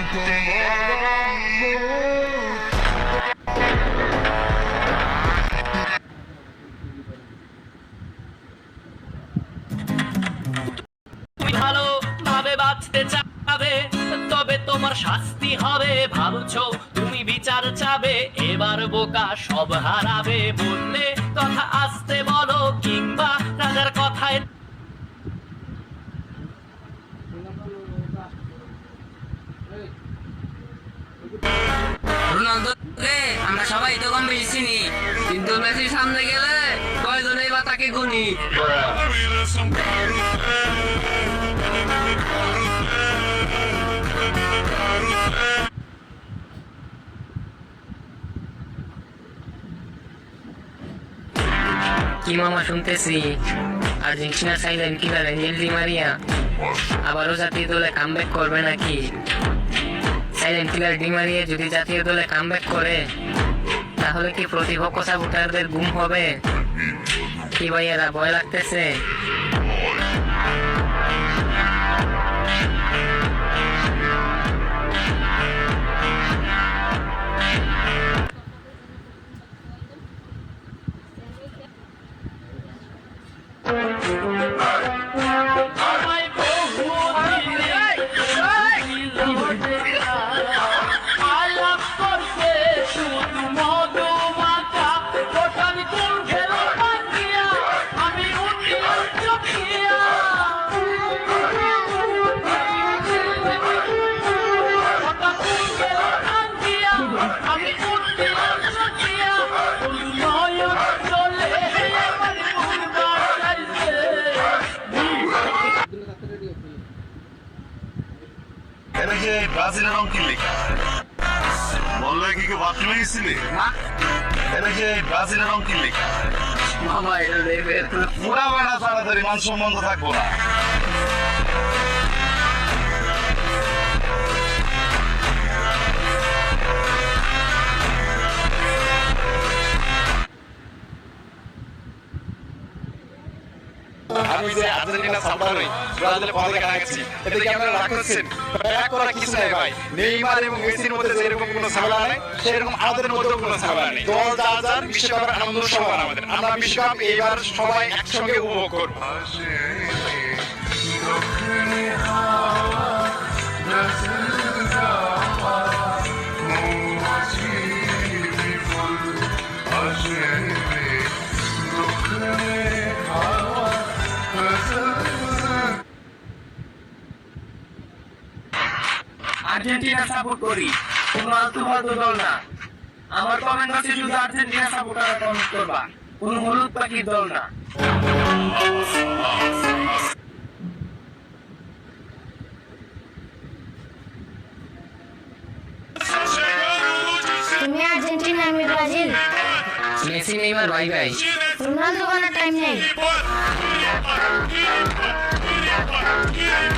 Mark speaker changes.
Speaker 1: ভালোভাবে বাঁচতে চাবে, তবে তোমার শাস্তি হবে। ভাবছো তুমি বিচার চাবে, এবার বোকা সব হারাবে। বললে কথা আসতে বলো, কিংবা রাজার কথায়
Speaker 2: রোনালদোকে আমরা সবাই তো কম বেশি চিনি, কিন্তু মেসির সামনে গেলে কয়জনেই বা তাকে গুনি। কি মামা শুনতেছি Argentina silent killer Angel Di Maria আবারও জাতীয় দলে কামব্যাক করবে নাকি? সাইলেন্ট কিলার ডি মারিয়া যদি জাতীয় দলে কামব্যাক করে, তাহলে কি প্রতিপক্ষ সাপোর্টারদের গুম হবে? কি ভাইয়েরা ভয় লাগতেছে?
Speaker 3: ব্রাজিলের অঙ্কিল লেখা বললে কি কেউ বাথরুমে গেছিলে? এটা যে ব্রাজিলের অঙ্কিল লেখা
Speaker 2: মামা এটা দেখবে
Speaker 3: পুরা বেড়া তাড়াতাড়ি মান সম্বন্ধ থাকবো না।
Speaker 4: আমি যে আর্জেন্টিনা সাপোর্টার নই, ব্রাজিলের পতাকা রাখছি, এতে কি আপনারা রাগ করছেন? রাগ করা কিছু নাই ভাই। নেইমার এবং মেসির মধ্যে যেরকম কোনো ঝামেলা নেই, সেরকম আমাদের মধ্যেও কোনো ঝামেলা নেই। দল যার যার, বিশ্বকাপের আনন্দ সবার আমাদের। আমরা বিশ্বকাপ এবার সবাই একসঙ্গে উপভোগ করব।
Speaker 2: আর্জেন্টিনা সাপোর্ট করি, কোনো আলতু ফালতু দল না। আমার কমেন্ট বক্সে শুধু আর্জেন্টিনা সাপোর্টাররা কমেন্ট করবা, কোনো হলুদ পাখির দল না।
Speaker 5: তুমি আর্জেন্টিনা, আমি ব্রাজিল।
Speaker 2: মেসি নেইমার ভাই ভাই,
Speaker 5: রোনালদো কোনো টাইম নেই।
Speaker 3: Yeah.